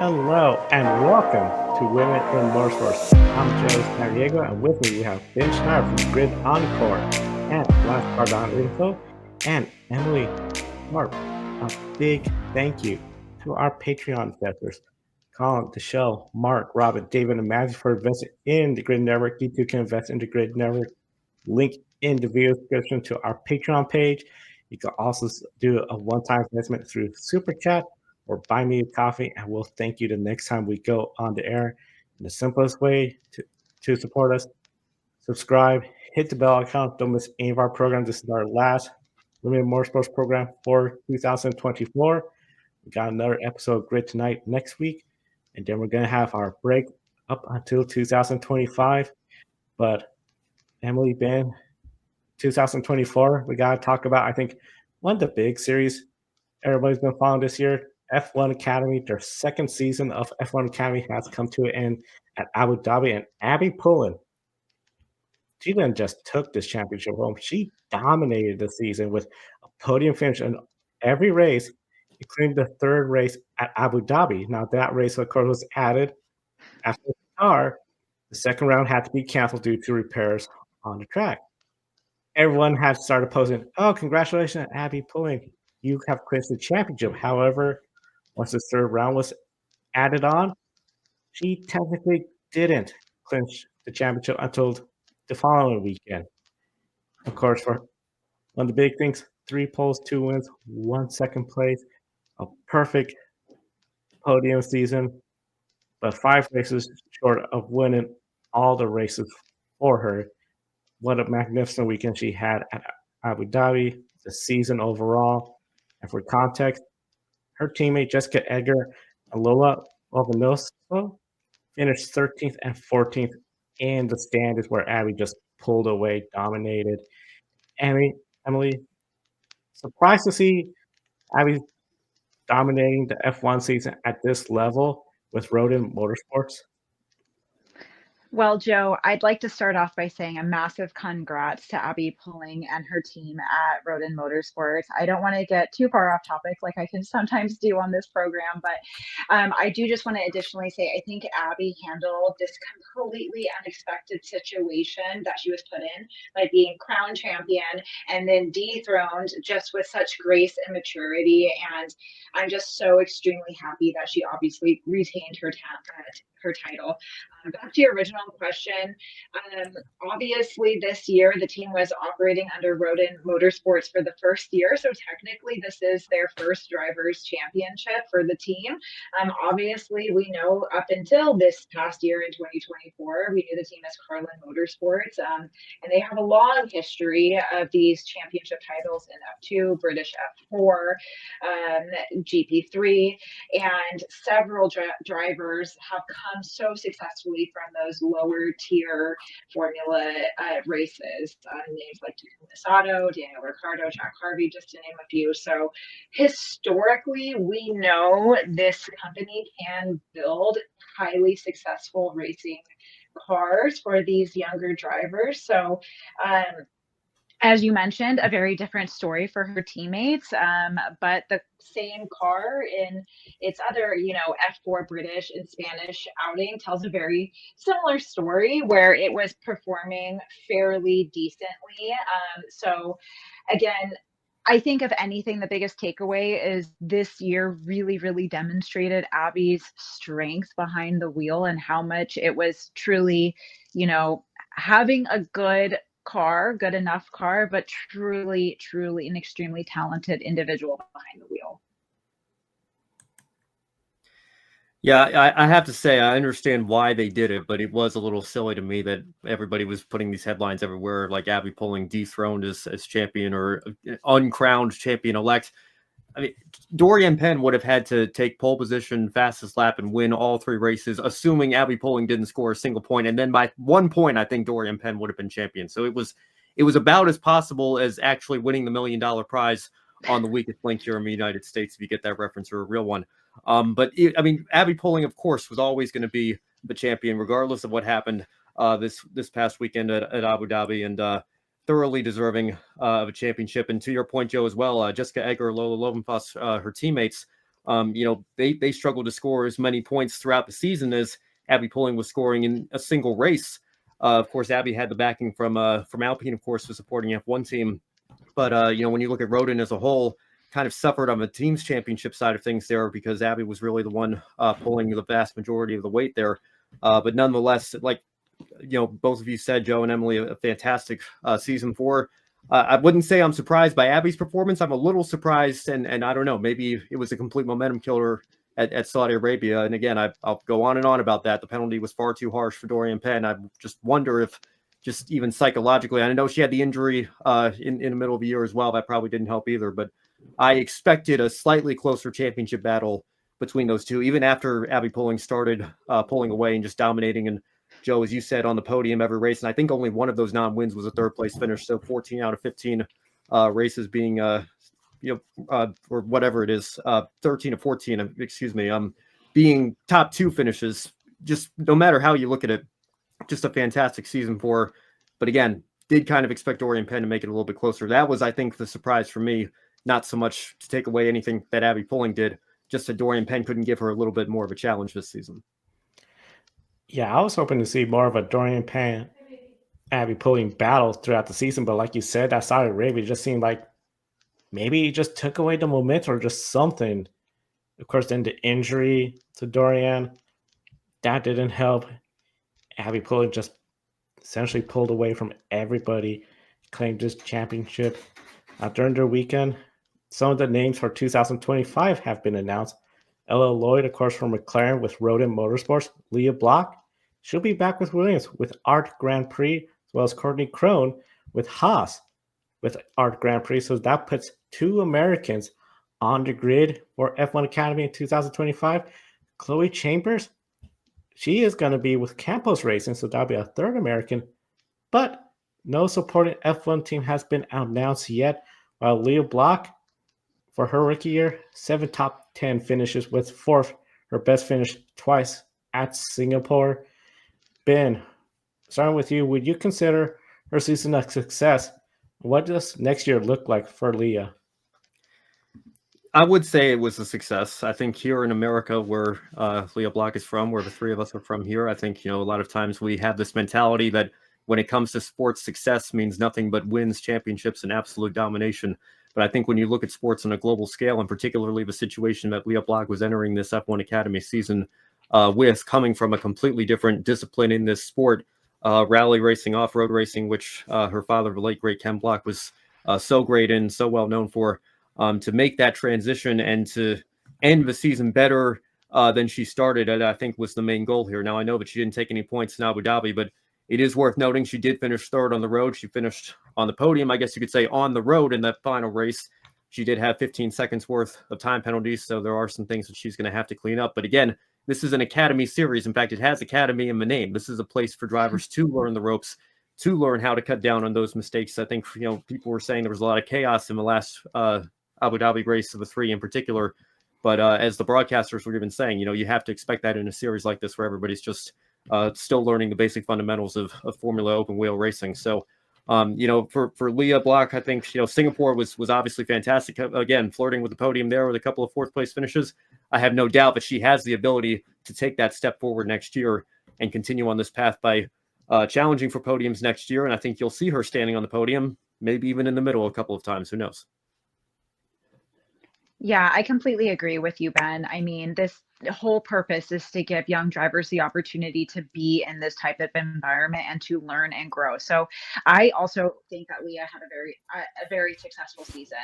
Hello and welcome to Women in Motorsports. I'm Joe Noriega, and with me we have Ben Schneider from Grid Encore and Lance Cardon Info and Emily Sharp. A big thank you to our Patreon investors, Colin, the show, Mark, Robin, David, and Matthew for investing in the Grid Network. You too can invest in the Grid Network. Link in the video description to our Patreon page. You can also do a one-time investment through Super Chat or buy me a coffee, and we'll thank you the next time we go on the air. And the simplest way to support us, subscribe, hit the bell icon, don't miss any of our programs. This is our last Limited Motorsports program for 2024. We got another episode of Grid tonight next week, and then we're going to have our break up until 2025. But Emily, Ben, 2024, we got to talk about, I think, one of the big series everybody's been following this year, F1 Academy. Their second season of F1 Academy has come to an end at Abu Dhabi, and Abbi Pullen, she then just took this championship home. She dominated the season with a podium finish in every race, including the third race at Abu Dhabi. Now, that race, of course, was added after the car. The second round had to be canceled due to repairs on the track. Everyone had started posting, "Oh, congratulations, Abbi Pullen. You have clinched the championship." However, once the third round was added on, she technically didn't clinch the championship until the following weekend. Of course, for one of the big things, 3 poles, 2 wins, 1 second place, a perfect podium season, but 5 races short of winning all the races for her. What a magnificent weekend she had at Abu Dhabi, the season overall. And for context, her teammate Jessica Edgar and Lola Ovanoso finished 13th and 14th in the standings, where Abbi just pulled away, dominated. Emily, surprised to see Abbi dominating the F1 season at this level with Rodin Motorsports? Well, Joe, I'd like to start off by saying a massive congrats to Abbi Pulling and her team at Rodin Motorsports. I don't want to get too far off topic like I can sometimes do on this program, but I do just want to additionally say I think Abbi handled this completely unexpected situation that she was put in by being crowned champion and then dethroned just with such grace and maturity. And I'm just so extremely happy that she obviously retained her title. Back to your original question, obviously this year the team was operating under Rodin Motorsports for the first year, so technically this is their first drivers' championship for the team. Obviously, we know up until this past year in 2024, we knew the team as Carlin Motorsports, and they have a long history of these championship titles in F2, British F4, GP3, and several drivers have come so successfully from those lower tier formula races. Names like Takuma Sato, Daniel Ricciardo, Jack Harvey, just to name a few. So historically, we know this company can build highly successful racing cars for these younger drivers. So as you mentioned, a very different story for her teammates, but the same car in its other, F4 British and Spanish outing tells a very similar story where it was performing fairly decently. So again, I think if anything, the biggest takeaway is this year really, really demonstrated Abbi's strength behind the wheel and how much it was truly, having a good enough car, but truly, truly an extremely talented individual behind the wheel. Yeah, I have to say, I understand why they did it, but it was a little silly to me that everybody was putting these headlines everywhere, like Abbi Pulling dethroned as champion or uncrowned champion-elect. I mean, Dorian Penn would have had to take pole position, fastest lap, and win all 3 races, assuming Abbi Pulling didn't score a single point. And then by 1 point, I think Dorian Penn would have been champion. So it was about as possible as actually winning the $1 million prize on the weakest link here in the United States, if you get that reference, or a real one. But Abbi Pulling, of course, was always going to be the champion, regardless of what happened this past weekend at Abu Dhabi, and thoroughly deserving of a championship. And to your point, Joe, as well, Jessica Egger, Lola Lovenfoss, her teammates, they struggled to score as many points throughout the season as Abbi Pulling was scoring in a single race. Of course, Abbi had the backing from Alpine, of course, the supporting F1 team. But when you look at Rodin as a whole, kind of suffered on the team's championship side of things there because Abbi was really the one pulling the vast majority of the weight there. But nonetheless, like both of you said, Joe and Emily, a fantastic season 4. I wouldn't say I'm surprised by Abby's performance. I'm a little surprised, and I don't know, maybe it was a complete momentum killer at Saudi Arabia. And again, I'll go on and on about that. The penalty was far too harsh for Dorian Penn. I just wonder if just even psychologically, I know she had the injury in the middle of the year as well. That probably didn't help either. But I expected a slightly closer championship battle between those two, even after Abbi Pulling started pulling away and just dominating. And Joe, as you said, on the podium every race, and I think only one of those non-wins was a third-place finish. So 14 out of 15 races being, or whatever it is, 13 to 14, excuse me, being top 2 finishes. Just no matter how you look at it, just a fantastic season for. But again, did kind of expect Dorian Penn to make it a little bit closer. That was, I think, the surprise for me. Not so much to take away anything that Abbi Pulling did, just that Dorian Penn couldn't give her a little bit more of a challenge this season. Yeah, I was hoping to see more of a Dorian Penn, Abbi Pulling battle throughout the season, but like you said, that Saudi Arabia just seemed like maybe he just took away the momentum or just something. Of course, then the injury to Dorian, that didn't help. Abbi Pulling just essentially pulled away from everybody, claimed this championship. During the weekend, some of the names for 2025 have been announced. Ella Lloyd, of course, from McLaren with Rodin Motorsports. Leah Block, she'll be back with Williams with Art Grand Prix, as well as Courtney Crone with Haas with Art Grand Prix. So that puts 2 Americans on the grid for F1 Academy in 2025. Chloe Chambers, she is going to be with Campos Racing, so that'll be a 3rd American. But no supporting F1 team has been announced yet, while Leah Block, for her rookie year, 7 top 10 finishes with 4th, her best finish twice at Singapore. Ben, starting with you, would you consider her season a success? What does next year look like for Leah? I would say it was a success. I think here in America, where Leah Block is from, where the 3 of us are from here, I think, a lot of times we have this mentality that when it comes to sports, success means nothing but wins, championships, and absolute domination. But I think when you look at sports on a global scale, and particularly the situation that Leah Block was entering this F1 Academy season with, coming from a completely different discipline in this sport, rally racing, off-road racing, which her father, the late great Ken Block, was so great and so well known for, to make that transition and to end the season better than she started, I think was the main goal here. Now, I know that she didn't take any points in Abu Dhabi, but it is worth noting she did finish 3rd on the road. She finished on the podium, I guess you could say, on the road in that final race. She did have 15 seconds worth of time penalties, so there are some things that she's going to have to clean up. But again, this is an Academy series. In fact, it has Academy in the name. This is a place for drivers to learn the ropes, to learn how to cut down on those mistakes. I think, people were saying there was a lot of chaos in the last Abu Dhabi race of the 3 in particular. But as the broadcasters were even saying, you have to expect that in a series like this where everybody's just still learning the basic fundamentals of Formula open wheel racing. So, for Leah Block, I think, Singapore was obviously fantastic. Again, flirting with the podium there with a couple of 4th place finishes. I have no doubt that she has the ability to take that step forward next year and continue on this path by challenging for podiums next year. And I think you'll see her standing on the podium, maybe even in the middle a couple of times. Who knows? Yeah, I completely agree with you, Ben. I mean, this whole purpose is to give young drivers the opportunity to be in this type of environment and to learn and grow. So I also think that Leah had a very successful season.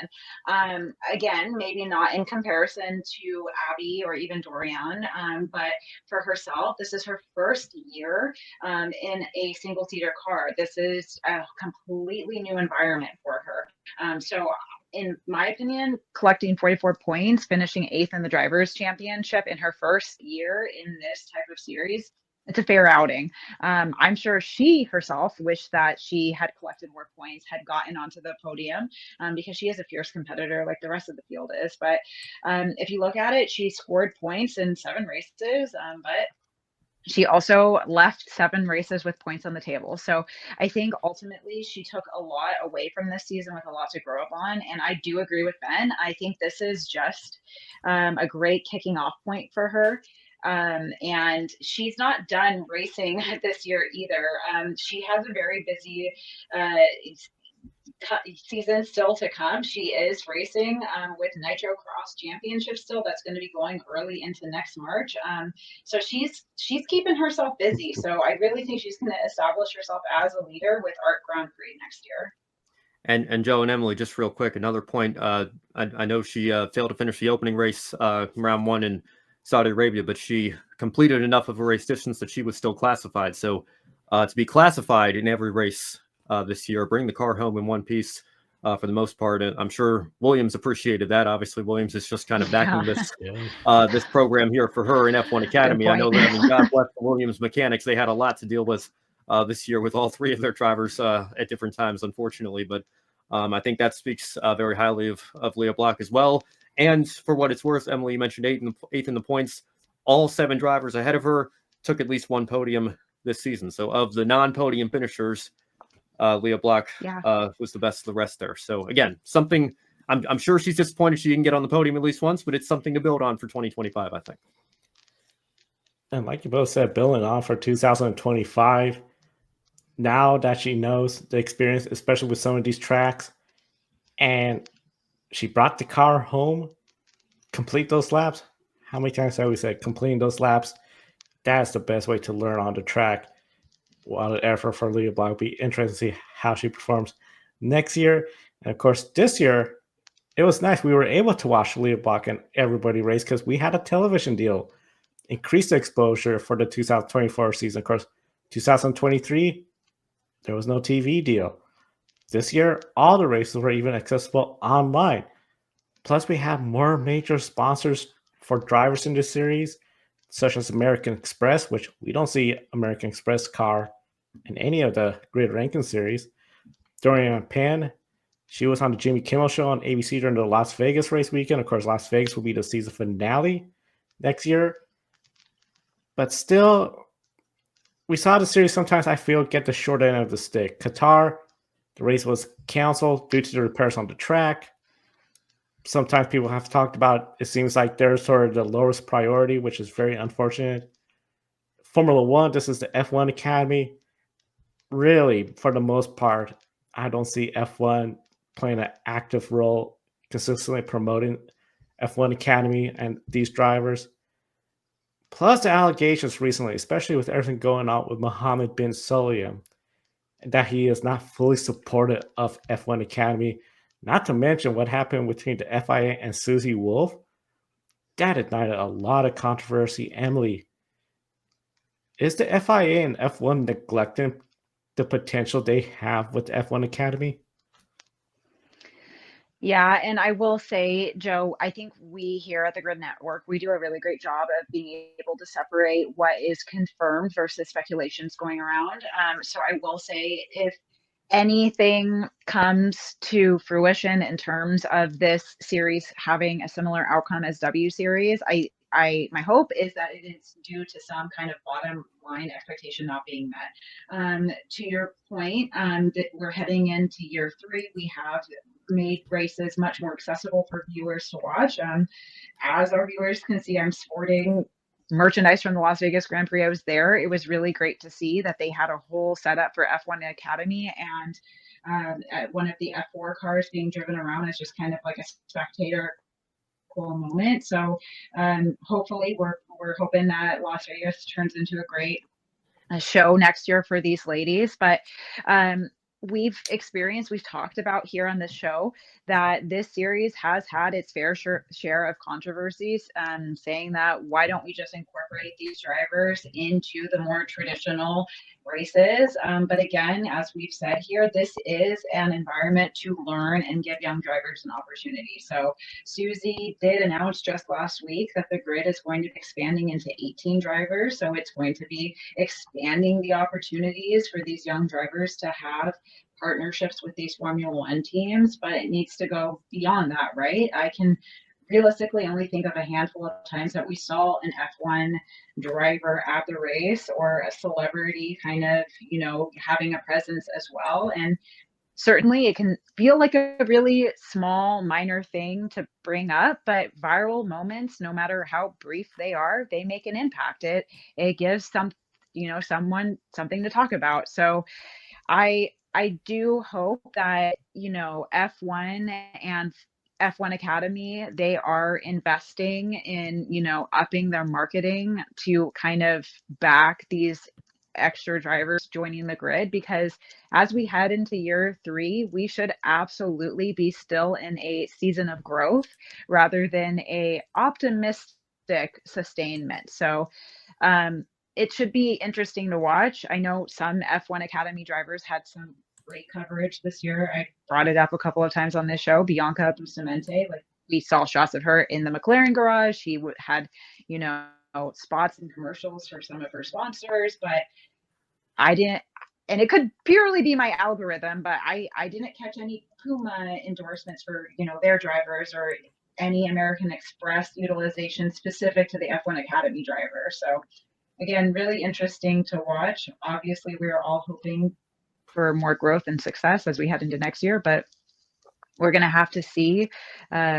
Again, maybe not in comparison to Abby or even Dorian, but for herself, this is her 1st year in a single-seater car. This is a completely new environment for her. So in my opinion, collecting 44 points, finishing 8th in the Drivers' Championship in her 1st year in this type of series, it's a fair outing. I'm sure she herself wished that she had collected more points, had gotten onto the podium, because she is a fierce competitor like the rest of the field is. But if you look at it, she scored points in 7 races, but She also left 7 races with points on the table. So I think ultimately she took a lot away from this season with a lot to grow up on. And I do agree with Ben. I think this is just a great kicking off point for her. And she's not done racing this year either. She has a very busy season still to come. She is racing with Nitro Cross Championship still. That's going to be going early into next March. So she's keeping herself busy. So I really think she's going to establish herself as a leader with Art Grand Prix next year. And Joe and Emily, just real quick, another point. I know she failed to finish the opening race, round 1 in Saudi Arabia, but she completed enough of a race distance that she was still classified. So to be classified in every race this year, bring the car home in one piece for the most part. And I'm sure Williams appreciated that. Obviously, Williams is just kind of backing this program here for her in F1 Academy. I know that. I mean, God bless the Williams mechanics. They had a lot to deal with this year with all 3 of their drivers at different times, unfortunately. But I think that speaks very highly of Leah Block as well. And for what it's worth, Emily, you mentioned eighth in the points. All 7 drivers ahead of her took at least 1 podium this season. So of the non-podium finishers, Leah Block was the best of the rest there. So again, something I'm sure she's disappointed she didn't get on the podium at least once, but it's something to build on for 2025, I think. And like you both said, building on for 2025. Now that she knows the experience, especially with some of these tracks, and she brought the car home, complete those laps. How many times have we said completing those laps? That's the best way to learn on the track. What an effort for Leah Block. Be interesting to see how she performs next year. And of course, this year, it was nice. We were able to watch Leah Block and everybody race because we had a television deal. Increased exposure for the 2024 season. Of course, 2023, there was no TV deal. This year, all the races were even accessible online. Plus, we have more major sponsors for drivers in this series, such as American Express, which we don't see American Express car in any of the grid ranking series. Dorian Penn, she was on the Jimmy Kimmel Show on ABC during the Las Vegas race weekend. Of course, Las Vegas will be the season finale next year. But still, we saw the series sometimes, I feel, get the short end of the stick. Qatar, the race was canceled due to the repairs on the track. Sometimes people have talked about it seems like they're sort of the lowest priority, which is very unfortunate. Formula One, this is the F1 Academy. Really, for the most part, I don't see F1 playing an active role consistently promoting F1 Academy and these drivers. Plus the allegations recently, especially with everything going on with Mohammed bin Sulayem, that he is not fully supportive of F1 Academy. Not to mention what happened between the FIA and Susie Wolf. That ignited a lot of controversy. Emily, is the FIA and F1 neglecting the potential they have with the F1 Academy? Yeah, and I will say, Joe, I think we here at the Grid Network, we do a really great job of being able to separate what is confirmed versus speculations going around. So I will say, if anything comes to fruition in terms of this series having a similar outcome as W Series, my hope is that it is due to some kind of bottom line expectation not being met. To your point, that we're heading into year 3, we have made races much more accessible for viewers to watch. As our viewers can see, I'm sporting merchandise from the Las Vegas Grand Prix. I was there. It was really great to see that they had a whole setup for F1 Academy, and one of the F4 cars being driven around is just kind of like a spectator cool moment. So hopefully we're hoping that Las Vegas turns into a great show next year for these ladies. But we've talked about here on this show that this series has had its fair share of controversies, saying that why don't we just incorporate these drivers into the more traditional races? But again, as we've said here, this is an environment to learn and give young drivers an opportunity. So Susie did announce just last week that the grid is going to be expanding into 18 drivers. So it's going to be expanding the opportunities for these young drivers to have partnerships with these Formula One teams, but it needs to go beyond that, right? I can realistically only think of a handful of times that we saw an F1 driver at the race, or a celebrity kind of, having a presence as well. And certainly it can feel like a really small, minor thing to bring up, but viral moments, no matter how brief they are, they make an impact. It gives someone something to talk about. So I do hope that, F1 and F1 Academy, they are investing in, upping their marketing to kind of back these extra drivers joining the grid, because as we head into year 3, we should absolutely be still in a season of growth rather than a optimistic sustainment. So, it should be interesting to watch. I know some F1 Academy drivers had some great coverage this year. I brought it up a couple of times on this show. Bianca Bustamante, like, we saw shots of her in the McLaren garage. She had, spots in commercials for some of her sponsors, but I didn't, and it could purely be my algorithm, but I didn't catch any Puma endorsements for, their drivers, or any American Express utilization specific to the F1 Academy driver. So again, really interesting to watch. Obviously, we are all hoping for more growth and success as we head into next year, but we're going to have to see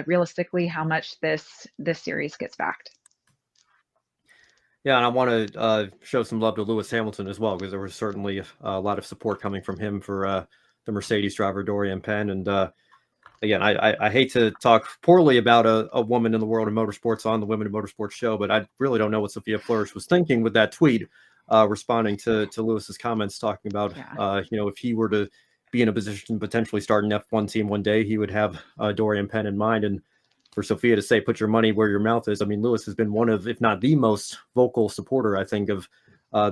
realistically how much this series gets backed. Yeah, and I want to show some love to Lewis Hamilton as well, because there was certainly a lot of support coming from him for the Mercedes driver Dorian Penn. And again, I hate to talk poorly about a woman in the world of motorsports on the Women in Motorsports show, but I really don't know what Sophia Flourish was thinking with that tweet, responding to Lewis's comments, talking about, if he were to be in a position to potentially start an F1 team one day, he would have Dorian Penn in mind. And for Sophia to say, put your money where your mouth is. I mean, Lewis has been one of, if not the most vocal supporter, I think, of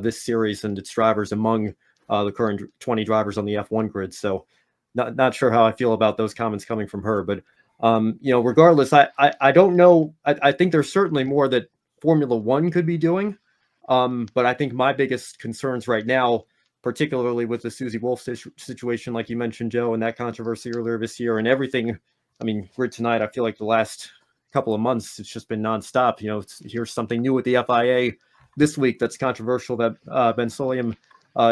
this series and its drivers among the current 20 drivers on the F1 grid. So not sure how I feel about those comments coming from her. But, regardless, I don't know. I think there's certainly more that Formula One could be doing. But I think my biggest concerns right now, particularly with the Susie Wolf situation, like you mentioned, Joe, and that controversy earlier this year and everything. I mean, Grid Tonight, I feel like the last couple of months, it's just been nonstop. Here's something new with the FIA this week that's controversial, that Ben Sulayem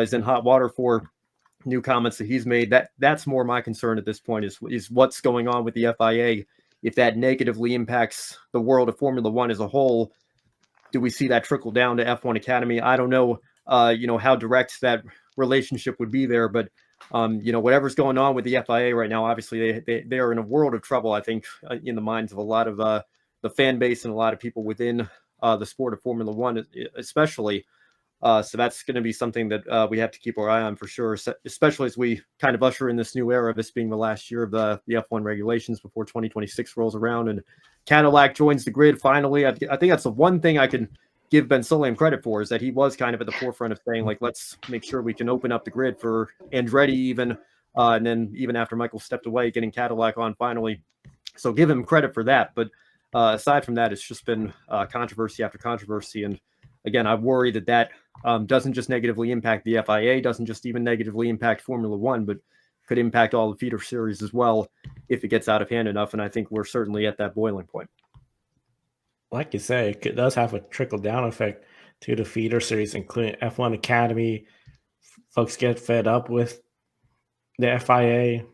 is in hot water for. New comments that he's made. That's more my concern at this point, is what's going on with the FIA. If that negatively impacts the world of Formula One as a whole, do we see that trickle down to F1 Academy? I don't know, how direct that relationship would be there, but whatever's going on with the FIA right now, obviously they are in a world of trouble, I think, in the minds of a lot of the fan base and a lot of people within the sport of Formula One, especially. So that's going to be something that we have to keep our eye on for sure, especially as we kind of usher in this new era, this being the last year of the F1 regulations before 2026 rolls around and Cadillac joins the grid finally. I think that's the one thing I can give Ben Sulayem credit for, is that he was kind of at the forefront of saying, like, let's make sure we can open up the grid for Andretti even, and then even after Michael stepped away, getting Cadillac on finally. So give him credit for that. But aside from that, it's just been controversy after controversy. And again, I worry that doesn't just negatively impact the FIA, doesn't just even negatively impact Formula One, but could impact all the feeder series as well if it gets out of hand enough. And I think we're certainly at that boiling point. Like you say, it does have a trickle-down effect to the feeder series, including F1 Academy. Folks get fed up with the FIA,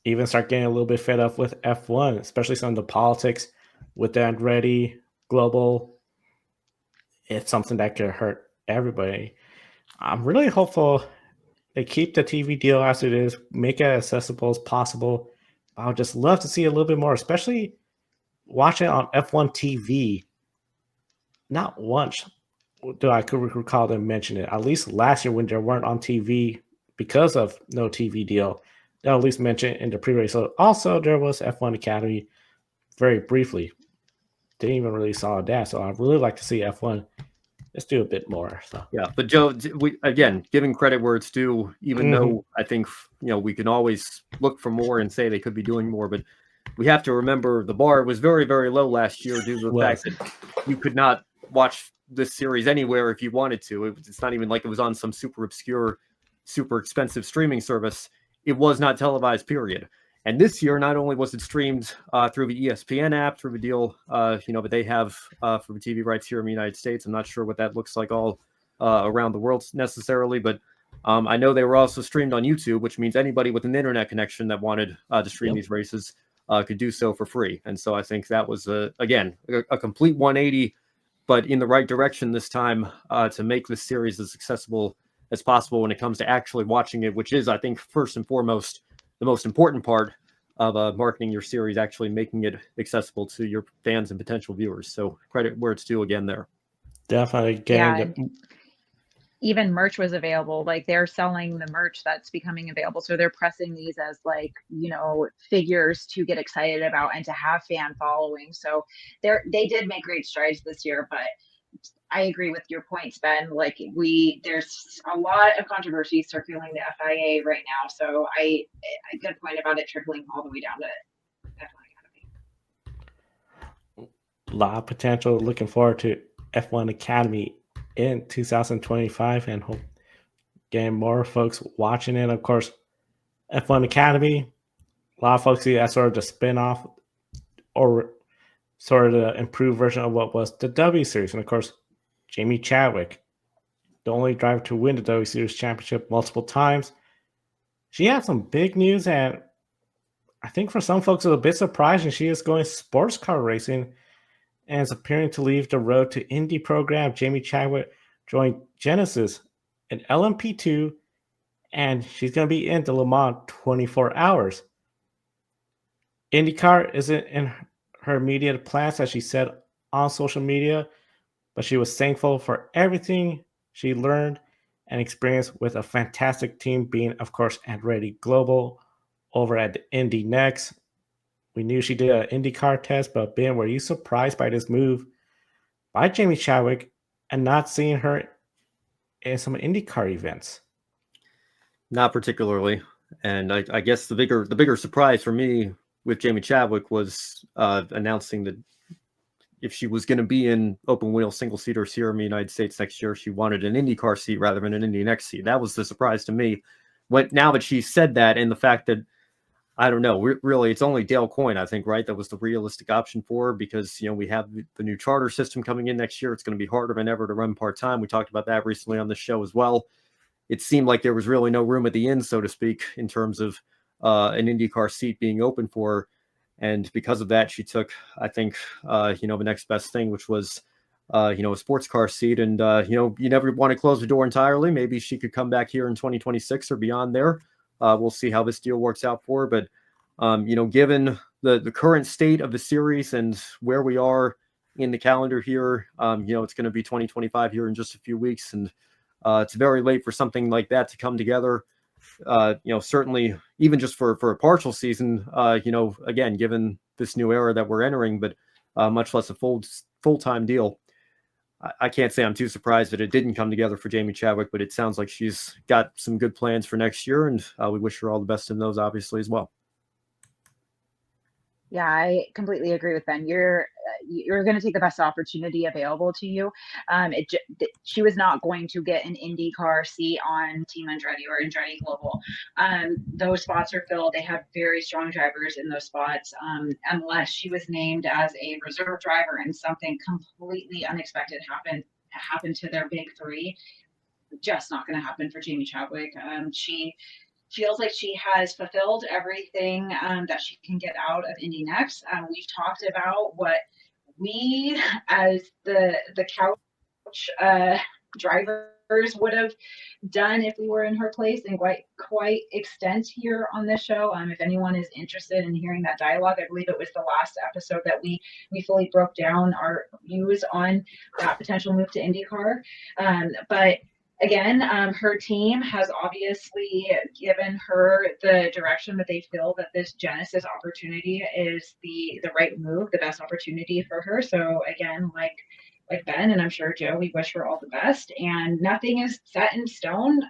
even start getting a little bit fed up with F1, especially some of the politics with the Andretti Global. It's something that could hurt everybody. I'm really hopeful they keep the TV deal as it is, make it as accessible as possible. I would just love to see a little bit more, especially watching on F1 TV. Not once do I could recall them mention it. At least last year when they weren't on TV because of no TV deal, they'll at least mention it in the pre-race. So also there was F1 Academy very briefly. Didn't even really saw that. So I'd really like to see F1 let's do a bit more. So yeah, but Joe, we again giving credit where it's due, even though I think we can always look for more and say they could be doing more, but we have to remember the bar was very, very low last year due to the fact that you could not watch this series anywhere if you wanted to. It's not even like it was on some super obscure, super expensive streaming service. It was not televised, period. And this year, not only was it streamed through the ESPN app, through the deal, but they have for the TV rights here in the United States. I'm not sure what that looks like all around the world necessarily, but I know they were also streamed on YouTube, which means anybody with an internet connection that wanted to stream these races could do so for free. And so I think that was, again, a complete 180, but in the right direction this time to make this series as accessible as possible when it comes to actually watching it, which is, I think, first and foremost, the most important part of marketing your series, actually making it accessible to your fans and potential viewers. So credit where it's due again there. Definitely Yeah, getting even merch was available. Like they're selling the merch that's becoming available. So they're pressing these as like, figures to get excited about and to have fan following. So they did make great strides this year, but I agree with your points, Ben. Like there's a lot of controversy circulating the FIA right now. So a good point about it trickling all the way down to F1 Academy. a lot of potential. Looking forward to F1 Academy in 2025 and hope getting more folks watching it. Of course, F1 Academy, a lot of folks see that sort of the spin-off or sort of the improved version of what was the W Series. And of course, Jamie Chadwick, the only driver to win the W Series championship multiple times. She had some big news, and I think for some folks it was a bit surprising. She is going sports car racing and is appearing to leave the road to Indy program. Jamie Chadwick joined Genesis in LMP2, and she's going to be in the Le Mans 24 hours. INDYCAR isn't in her immediate plans, as she said on social media, but she was thankful for everything she learned and experienced with a fantastic team, being, of course, Andretti Global over at the Indy Next. We knew she did an IndyCar test, but Ben, were you surprised by this move by Jamie Chadwick and not seeing her in some IndyCar events? Not particularly. And I guess the bigger surprise for me with Jamie Chadwick was announcing that if she was going to be in open wheel single seaters here in the United States next year, she wanted an IndyCar seat rather than an Indy Next seat. That was the surprise to me. Now that she said that, and the fact that, I don't know, really, it's only Dale Coyne, I think, right? That was the realistic option for her because, we have the new charter system coming in next year. It's going to be harder than ever to run part-time. We talked about that recently on the show as well. It seemed like there was really no room at the inn, so to speak, in terms of an IndyCar seat being open for her. And because of that, she took, I think, the next best thing, which was, a sports car seat. And, you never want to close the door entirely. Maybe she could come back here in 2026 or beyond there. We'll see how this deal works out for her. But, given the current state of the series and where we are in the calendar here, it's going to be 2025 here in just a few weeks. And it's very late for something like that to come together. Certainly even just for a partial season, again, given this new era that we're entering, but much less a full-time deal. I can't say I'm too surprised that it didn't come together for Jamie Chadwick, but it sounds like she's got some good plans for next year, and we wish her all the best in those, obviously, as well. Yeah, I completely agree with Ben. You're going to take the best opportunity available to you. She was not going to get an IndyCar seat on Team Andretti or Andretti Global. Those spots are filled. They have very strong drivers in those spots, unless she was named as a reserve driver and something completely unexpected happened to their big three. Just not going to happen for Jamie Chadwick. She feels like she has fulfilled everything that she can get out of Indy Next. We've talked about what we, as the couch drivers, would have done if we were in her place, in quite extent here on this show. If anyone is interested in hearing that dialogue, I believe it was the last episode that we fully broke down our views on that potential move to IndyCar. But again, her team has obviously given her the direction that they feel that this Genesis opportunity is the right move, the best opportunity for her. So again, like Ben, and I'm sure Joe, we wish her all the best. And nothing is set in stone.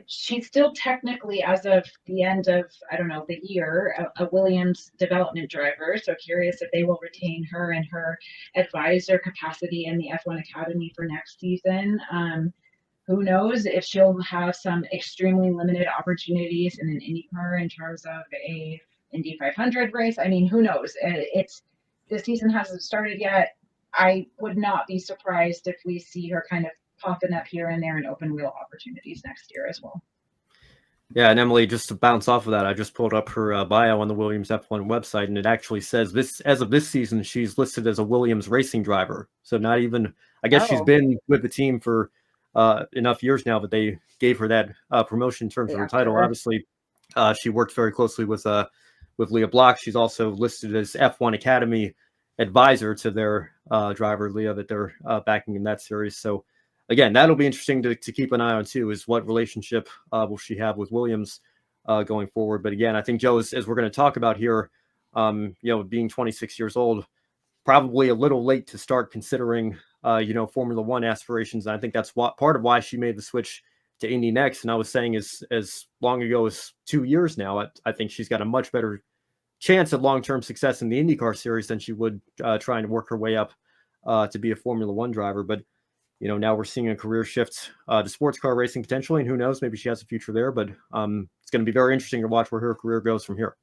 She's still technically, as of the end of, the year, a Williams development driver. So curious if they will retain her in her advisor capacity in the F1 Academy for next season. who knows if she'll have some extremely limited opportunities in an IndyCar in terms of a Indy 500 race. I mean, who knows? The season hasn't started yet. I would not be surprised if we see her kind of popping up here and there in open wheel opportunities next year as well. Yeah, and Emily, just to bounce off of that, I just pulled up her bio on the Williams F1 website, and it actually says this, as of this season, she's listed as a Williams racing driver. So not even, I guess she's been with the team for enough years now, but they gave her that promotion in terms of her title. Sure. Obviously, she worked very closely with Leah Block. She's also listed as F1 Academy advisor to their driver, Leah, that they're backing in that series. So again, that'll be interesting to keep an eye on too, is what relationship will she have with Williams going forward. But again, I think, Joe, as we're going to talk about here, being 26 years old, probably a little late to start considering, Formula One aspirations. And I think that's part of why she made the switch to Indy next. And I was saying as long ago as 2 years now, I think she's got a much better chance at long-term success in the IndyCar series than she would trying to work her way up to be a Formula One driver. But now we're seeing a career shift to sports car racing potentially, and who knows, maybe she has a future there. But it's going to be very interesting to watch where her career goes from here.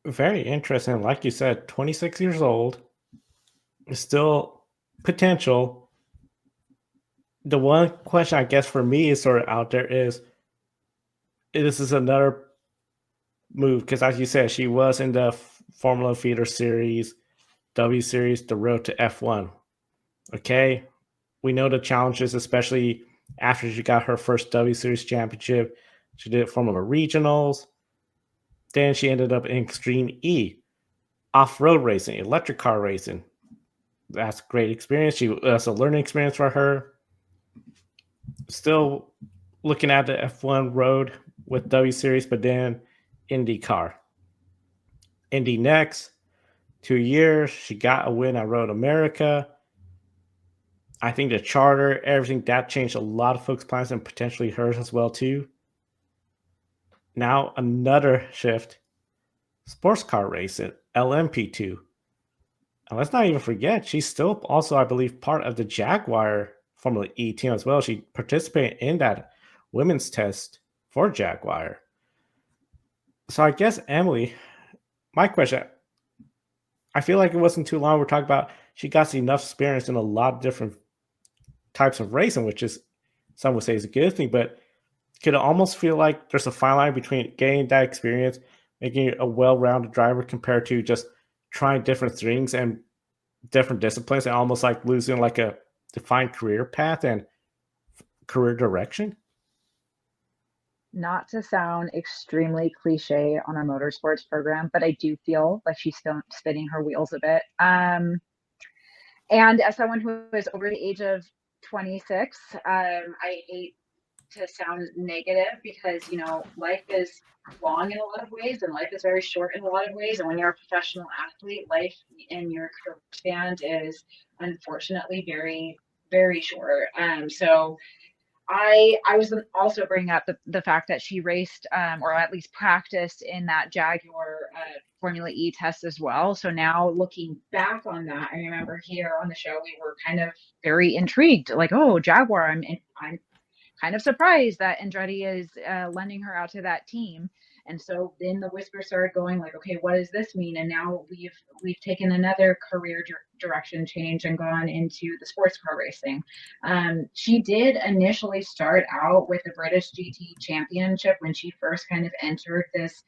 Very interesting. Like you said, 26 years old, still potential. The one question I guess for me is sort of out there is this is another move, because as you said, she was in the Formula Feeder Series, W Series, the road to F1. Okay, we know the challenges, especially after she got her first W Series championship. She did Formula Regionals. Then she ended up in Extreme E, off-road racing, electric car racing. That's a great experience. That's a learning experience for her. Still looking at the F1 road with W Series, but then IndyCar. Indy next, 2 years. She got a win at Road America. I think the charter, everything, that changed a lot of folks' plans and potentially hers as well too. Now another shift, sports car racing, LMP2. And let's not even forget, she's still also, I believe, part of the Jaguar Formula E team as well. She participated in that women's test for Jaguar. So I guess, Emily, my question, I feel like it wasn't too long. We're talking about she got enough experience in a lot of different types of racing, which is, some would say, is a good thing, but could it almost feel like there's a fine line between getting that experience, making you a well-rounded driver, compared to just trying different things and different disciplines, and almost like losing like a defined career path and career direction? Not to sound extremely cliche on our motorsports program, but I do feel like she's still spinning her wheels a bit. And as someone who is over the age of 26, I hate to sound negative, because life is long in a lot of ways and life is very short in a lot of ways, and when you're a professional athlete, life in your career span is unfortunately very, very short. So I was also bringing up the fact that she raced or at least practiced in that Jaguar Formula E test as well. So now looking back on that, I remember here on the show we were kind of very intrigued, like, oh, Jaguar, I'm kind of surprised that Andretti is lending her out to that team. And so then the whispers started going, like, okay, what does this mean? And now we've taken another career direction change and gone into the sports car racing. She did initially start out with the British GT Championship when she first kind of entered this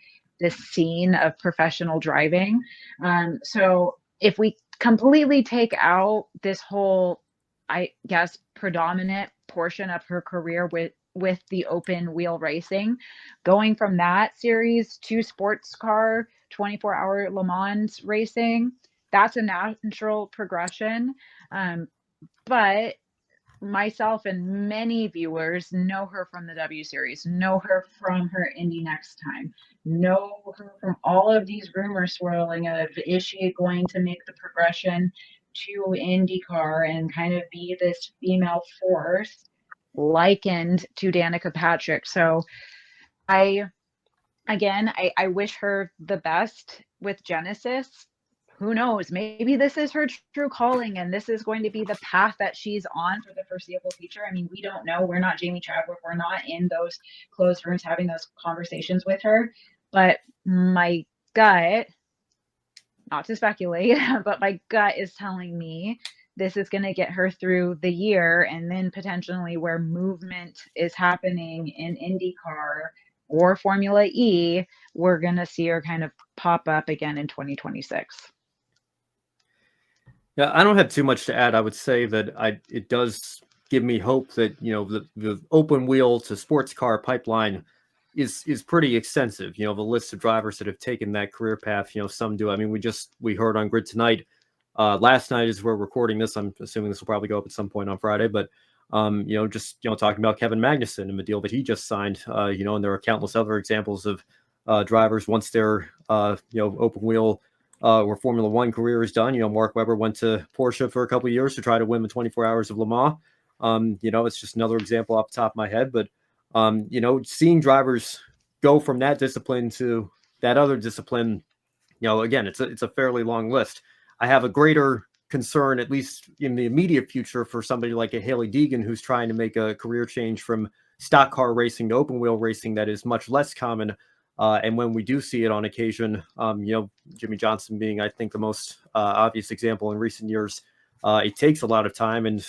scene of professional driving. So if we completely take out this whole, I guess, predominant portion of her career with the open wheel racing, going from that series to sports car 24-hour Le Mans racing, that's a natural progression. But myself and many viewers know her from the W Series, know her from her Indy Next Time, know her from all of these rumors swirling of, is she going to make the progression to IndyCar and kind of be this female force likened to Danica Patrick. So I wish her the best with Genesis. who knows? Maybe this is her true calling, and this is going to be the path that she's on for the foreseeable future. I mean, we don't know. We're not Jamie Chadwick. We're not in those closed rooms having those conversations with her. But my gut, not to speculate, but my gut is telling me this is going to get her through the year, and then potentially where movement is happening in IndyCar or Formula E, we're going to see her kind of pop up again in 2026. Yeah, I don't have too much to add. I would say that it does give me hope that, you know, the open wheel to sports car pipeline is pretty extensive. You know, the list of drivers that have taken that career path, you know, some do. I mean, we heard on Grid tonight. Last night, as we're recording this, I'm assuming this will probably go up at some point on Friday, but you know, just, you know, talking about Kevin Magnussen and the deal that he just signed, you know, and there are countless other examples of drivers once their you know, open wheel or Formula One career is done. You know, Mark Webber went to Porsche for a couple of years to try to win the 24 Hours of Le Mans. You know, it's just another example off the top of my head, but you know, seeing drivers go from that discipline to that other discipline, you know, again, it's a fairly long list. I have a greater concern, at least in the immediate future, for somebody like a Haley Deegan who's trying to make a career change from stock car racing to open wheel racing that is much less common. And when we do see it on occasion, you know, Jimmy Johnson being, I think, the most obvious example in recent years, it takes a lot of time. And,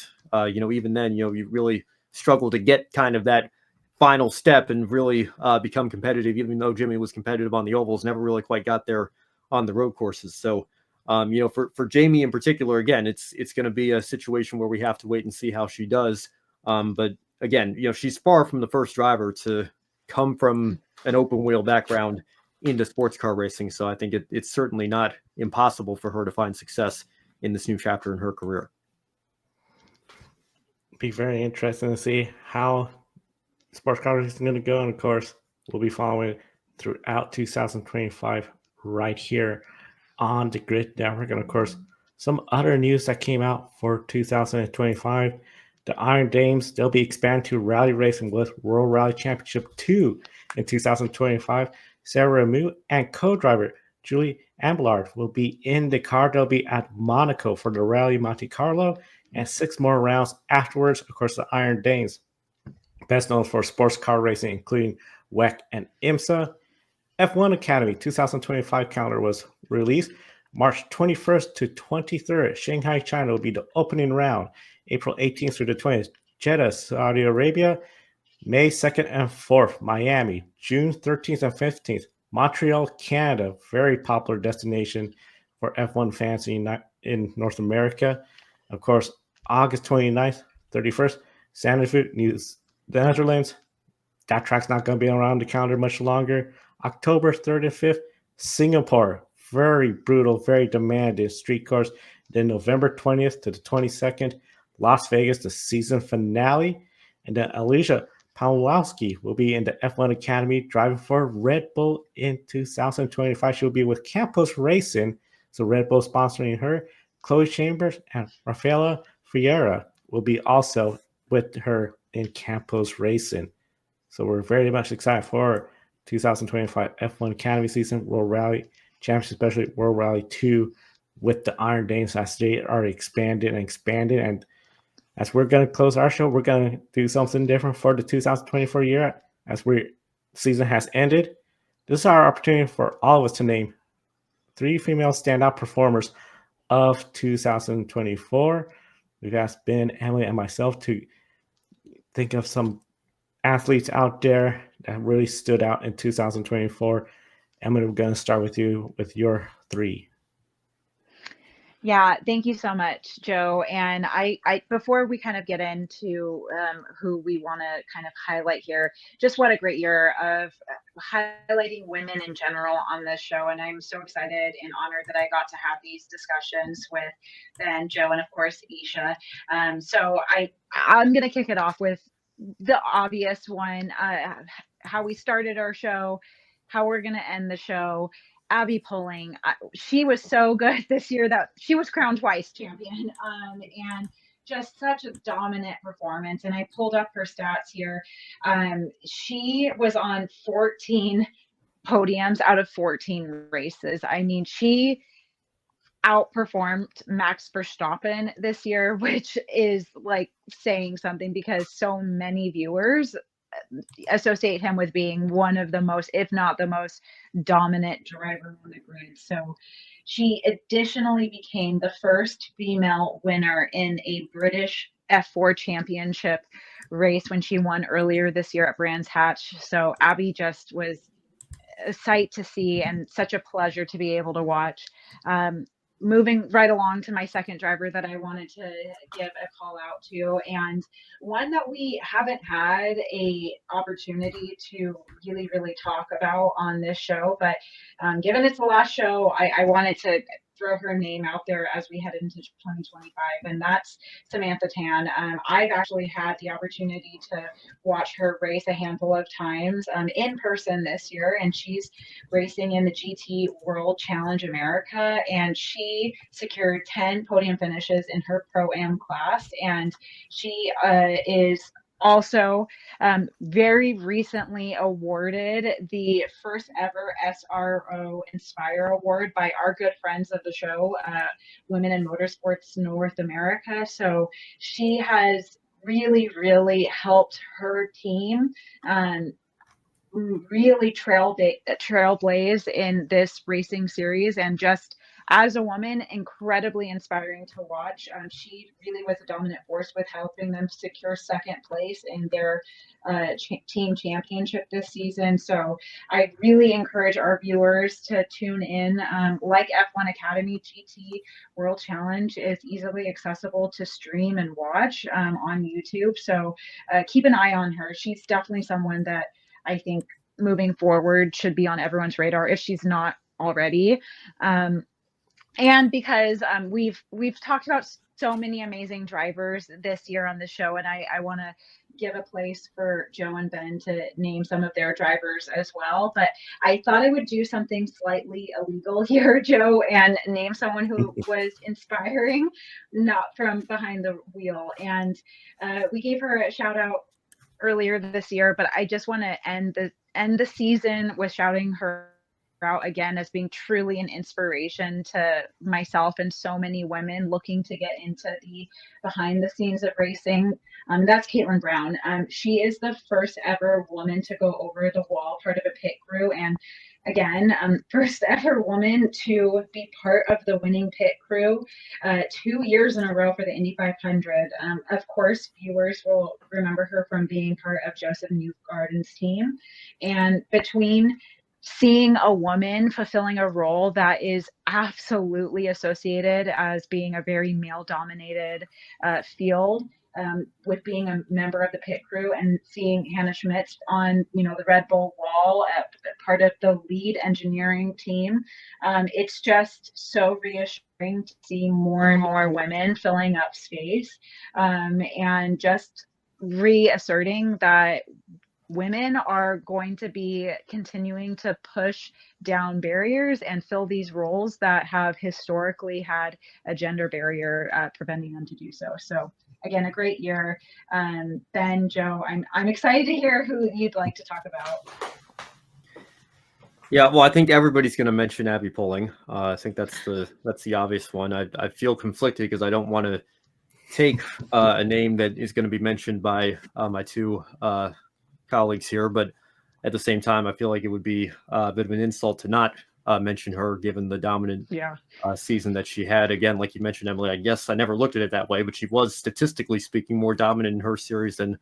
you know, even then, you know, you really struggle to get kind of that final step and really become competitive, even though Jimmy was competitive on the ovals, never really quite got there on the road courses. So, you know, for Jamie in particular, again, it's going to be a situation where we have to wait and see how she does. But again, you know, she's far from the first driver to come from an open wheel background into sports car racing. So I think it's certainly not impossible for her to find success in this new chapter in her career. Be very interesting to see how sports car racing is going to go. And of course, we'll be following throughout 2025 right here on the Grid Network. And of course, some other news that came out for 2025. The Iron Dames, they'll be expanded to rally racing with World Rally Championship 2 in 2025. Sarah Ramu and co-driver Julie Ambillard will be in the car. They'll be at Monaco for the Rally Monte Carlo and 6 more rounds afterwards. Of course, the Iron Dames, best known for sports car racing, including WEC and IMSA. F1 Academy 2025 calendar was released. March 21st to 23rd, Shanghai, China will be the opening round. April 18th through the 20th, Jeddah, Saudi Arabia. May 2nd and 4th, Miami. June 13th and 15th, Montreal, Canada. Very popular destination for F1 fans in North America. Of course, August 29th, 31st, Zandvoort, the Netherlands. That track's not going to be around the calendar much longer. October 3rd and 5th, Singapore. Very brutal, very demanding street course. Then November 20th to the 22nd, Las Vegas, the season finale. And then Alicia Pawlowski will be in the F1 Academy driving for Red Bull in 2025. She'll be with Campos Racing, so Red Bull sponsoring her. Chloe Chambers and Rafaela Friera will be also with her in Campos Racing. So we're very much excited for 2025 F1 Academy season, World Rally Championship, especially World Rally 2 with the Iron Dames as they are expanded. And as we're going to close our show, we're going to do something different for the 2024 year. As season has ended, this is our opportunity for all of us to name 3 female standout performers of 2024. We've asked Ben, Emily, and myself to think of some athletes out there that really stood out in 2024. Emily, we're going to start with you with your 3. Yeah, thank you so much, Joe. And I before we kind of get into who we want to kind of highlight here, just what a great year of highlighting women in general on this show. And I'm so excited and honored that I got to have these discussions with Ben, Joe, and of course, Isha. So I'm going to kick it off with the obvious one, how we started our show, how we're going to end the show. Abbi Pulling, she was so good this year that she was crowned twice champion, and just such a dominant performance. And I pulled up her stats here. She was on 14 podiums out of 14 races. I mean, outperformed Max Verstappen this year, which is like saying something because so many viewers associate him with being one of the most, if not the most dominant driver on the grid. So she additionally became the first female winner in a British F4 championship race when she won earlier this year at Brands Hatch. So Abbi just was a sight to see and such a pleasure to be able to watch. Moving right along to my second driver that I wanted to give a call out to, and one that we haven't had a opportunity to really talk about on this show, but given it's the last show, I wanted to throw her name out there as we head into 2025, and that's Samantha Tan. I've actually had the opportunity to watch her race a handful of times in person this year, and she's racing in the GT World Challenge America, and she secured 10 podium finishes in her Pro-Am class, and she is also very recently awarded the first ever SRO Inspire Award by our good friends of the show, Women in Motorsports North America. So she has really helped her team really trailblaze in this racing series, and just as a woman, incredibly inspiring to watch. She really was a dominant force with helping them secure second place in their team championship this season. So I really encourage our viewers to tune in. Like F1 Academy, GT World Challenge is easily accessible to stream and watch on YouTube. So keep an eye on her. She's definitely someone that I think moving forward should be on everyone's radar if she's not already. And because we've talked about so many amazing drivers this year on the show, and I want to give a place for Joe and Ben to name some of their drivers as well. But I thought I would do something slightly illegal here, Joe, and name someone who was inspiring, not from behind the wheel. And we gave her a shout out earlier this year, but I just want to end the season with shouting her out again as being truly an inspiration to myself and so many women looking to get into the behind the scenes of racing. That's Caitlin Brown. She is the first ever woman to go over the wall, part of a pit crew, and again, first ever woman to be part of the winning pit crew 2 years in a row for the Indy 500. Of course, viewers will remember her from being part of Joseph Newgarden's team. And between seeing a woman fulfilling a role that is absolutely associated as being a very male-dominated field, with being a member of the pit crew, and seeing Hannah Schmitz on, the Red Bull wall, part of the lead engineering team. It's just so reassuring to see more and more women filling up space, and just reasserting that women are going to be continuing to push down barriers and fill these roles that have historically had a gender barrier preventing them to do so. So again, a great year. Ben, Joe, I'm excited to hear who you'd like to talk about. Yeah, well, I think everybody's going to mention Abbi Pulling. I think that's the obvious one. I feel conflicted because I don't want to take a name that is going to be mentioned by my two colleagues here, but at the same time, I feel like it would be a bit of an insult to not mention her, given the dominant season that she had. Again, like you mentioned, Emily, I guess I never looked at it that way, but she was, statistically speaking, more dominant in her series than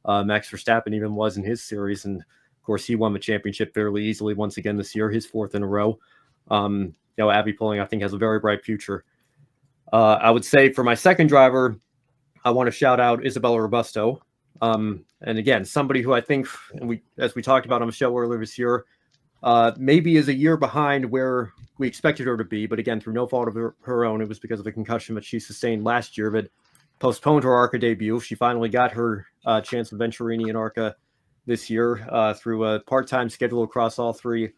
Max Verstappen even was in his series. And of course, he won the championship fairly easily once again this year, his fourth in a row. Abbi Pulling, I think, has a very bright future. I would say for my second driver, I want to shout out Isabella Robusto. And again, somebody who I think, and as we talked about on the show earlier this year, maybe is a year behind where we expected her to be. But again, through no fault of her own, it was because of a concussion that she sustained last year that postponed her ARCA debut. She finally got her chance with Venturini and ARCA this year through a part-time schedule across all three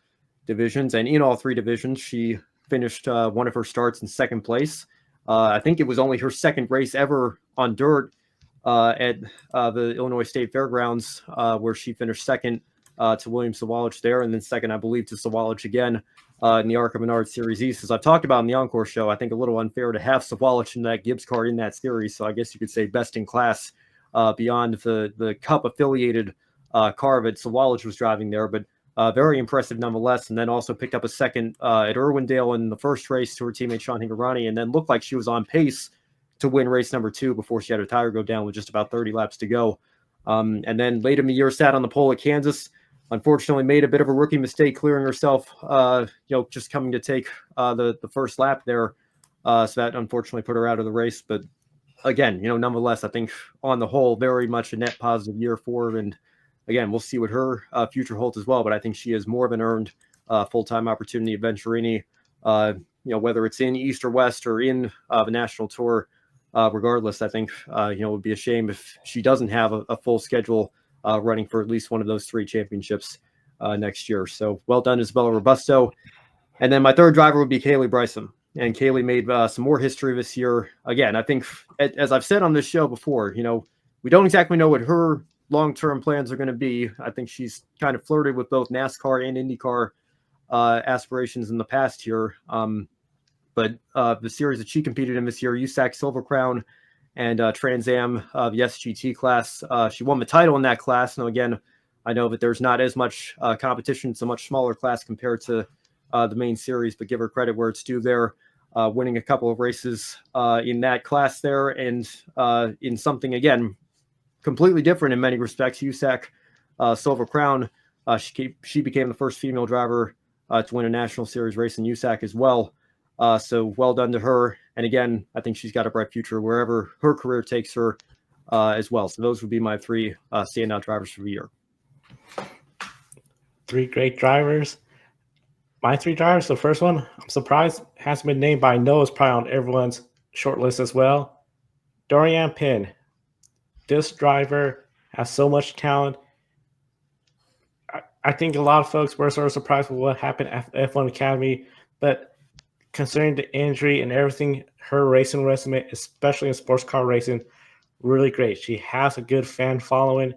divisions. And in all three divisions, she finished one of her starts in second place. I think it was only her second race ever on dirt at the Illinois State Fairgrounds, where she finished second to William Sawalich there, and then second, I believe, to Sawalich again in the ARCA Menard Series East. As I've talked about in the Encore show, I think a little unfair to have Sawalich in that Gibbs car in that series. So I guess you could say best in class beyond the Cup affiliated car that Sawalich was driving there, but very impressive nonetheless. And then also picked up a second at Irwindale in the first race to her teammate Sean Hingarani, and then looked like she was on pace to win race number 2 before she had her tire go down with just about 30 laps to go. And then late in the year, sat on the pole at Kansas. Unfortunately, made a bit of a rookie mistake, clearing herself, just coming to take the first lap there. So that unfortunately put her out of the race. But again, nonetheless, I think on the whole, very much a net positive year for her. And again, we'll see what her future holds as well. But I think she has more of an earned full-time opportunity at Venturini, whether it's in East or West or in the national tour. Regardless, I think it would be a shame if she doesn't have a full schedule running for at least one of those 3 championships next year. So well done, Isabella Robusto. And then my third driver would be Kaylee Bryson. And Kaylee made some more history this year. Again, I think, as I've said on this show before, we don't exactly know what her long-term plans are going to be. I think she's kind of flirted with both NASCAR and INDYCAR aspirations in the past year. But the series that she competed in this year, USAC Silver Crown and Trans Am, the SGT class, she won the title in that class. Now, again, I know that there's not as much competition. It's a much smaller class compared to the main series, but give her credit where it's due there, winning a couple of races in that class there. And in something, again, completely different in many respects, USAC Silver Crown, she became the first female driver to win a national series race in USAC as well. So well done to her. And again, I think she's got a bright future wherever her career takes her as well. So those would be my 3 standout drivers for the year. 3 great drivers. My 3 drivers, the first one, I'm surprised hasn't been named, but I know it's probably on everyone's short list as well. Dorian Pin. This driver has so much talent. I think a lot of folks were sort of surprised with what happened at F1 Academy, but considering the injury and everything, her racing resume, especially in sports car racing, really great. She has a good fan following.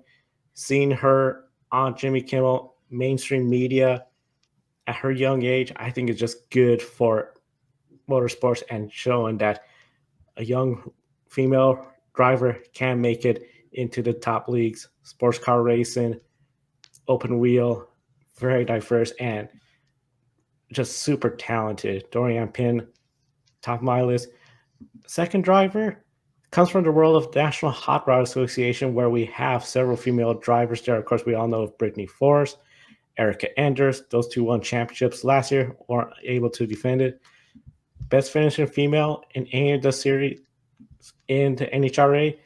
Seeing her on Jimmy Kimmel, mainstream media at her young age, I think is just good for motorsports and showing that a young female driver can make it into the top leagues. Sports car racing, open wheel, very diverse, and just super talented. Dorian Pin, top of my list. Second driver comes from the world of National Hot Rod Association, where we have several female drivers there. Of course, we all know of Brittany Force, Erica Enders. Those 2 won championships last year, weren't able to defend it. Best finishing female in any of the series in the NHRA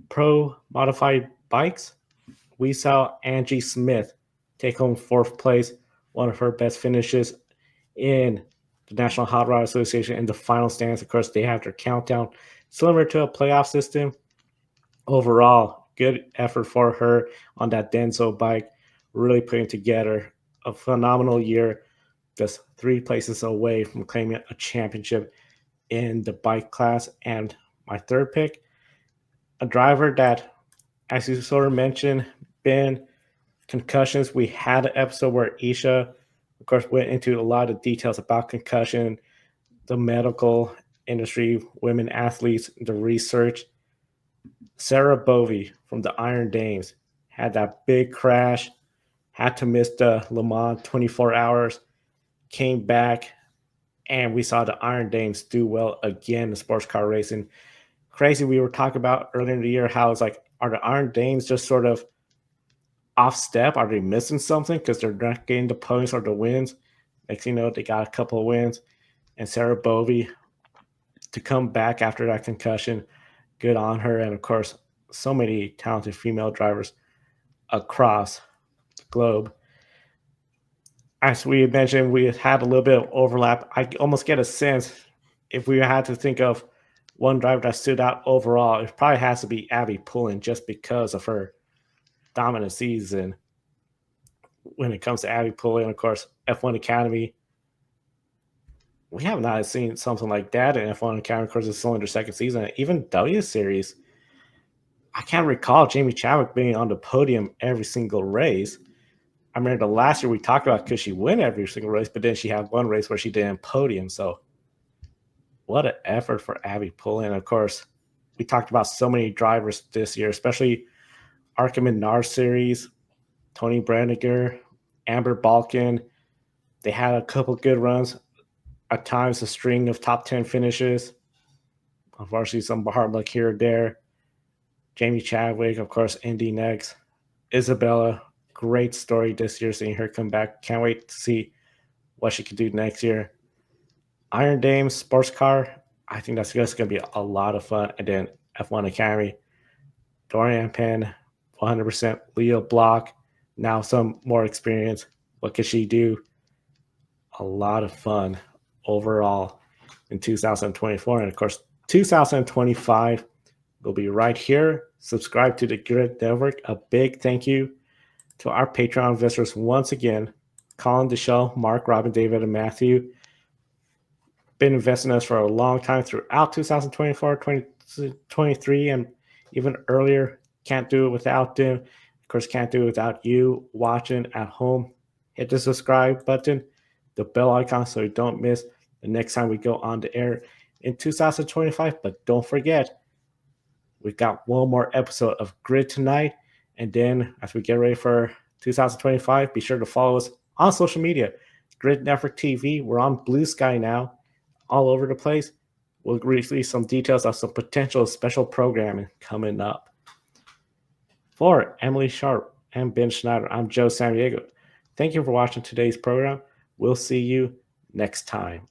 Pro Modified Bikes. We saw Angie Smith take home 4th place, one of her best finishes in the National Hot Rod Association in the final stands. Of course, they have their countdown, similar to a playoff system. Overall, good effort for her on that Denso bike, really putting together a phenomenal year, just 3 places away from claiming a championship in the bike class. And my third pick, a driver that, as you sort of mentioned, been concussions. We had an episode where Isha, of course, went into a lot of details about concussion, the medical industry, women athletes, the research. Sarah Bovey from the Iron Dames had that big crash, had to miss the Le Mans 24 hours, came back, and we saw the Iron Dames do well again in sports car racing. Crazy, we were talking about earlier in the year how it's like, are the Iron Dames just sort of off step? Are they missing something because they're not getting the points or the wins? Next thing you know, they got a couple of wins. And Sarah Bovey to come back after that concussion, good on her. And of course, so many talented female drivers across the globe. As we mentioned, we had a little bit of overlap. I almost get a sense if we had to think of one driver that stood out overall, it probably has to be Abbi Pullen, just because of her dominant season. When it comes to Abbi Pullen, of course, F1 Academy, we have not seen something like that in F1 Academy. Of course, it's only their 2nd season. Even W Series, I can't recall Jamie Chadwick being on the podium every single race. I remember the last year we talked about could she win every single race, but then she had one race where she didn't podium. So what an effort for Abbi pulling. Of course, we talked about so many drivers this year, especially Arkham and NAR series, Tony Brandiger, Amber Balkan. They had a couple good runs. At times, a string of top 10 finishes. Unfortunately, some hard luck here or there. Jamie Chadwick, of course, Indy next. Isabella, great story this year, seeing her come back. Can't wait to see what she can do next year. Iron Dame, sports car. I think that's just going to be a lot of fun. And then F1 Academy, Dorian Penn, 100%. Leo Block, now some more experience. What can she do? A lot of fun overall in 2024. And of course, 2025 will be right here. Subscribe to the Grid Network. A big thank you to our Patreon visitors once again. Colin, Deschelle, Mark, Robin, David, and Matthew. Been investing in us for a long time throughout 2024, 2023, and even earlier. Can't do it without them. Of course, can't do it without you watching at home. Hit the subscribe button, the bell icon, so you don't miss the next time we go on the air in 2025. But don't forget, we've got one more episode of Grid tonight. And then as we get ready for 2025, be sure to follow us on social media. Grid Network TV. We're on Blue Sky now, all over the place. We'll release some details of some potential special programming coming up. For Emily Sharp and Ben Schneider, I'm Joe San Diego. Thank you for watching today's program. We'll see you next time.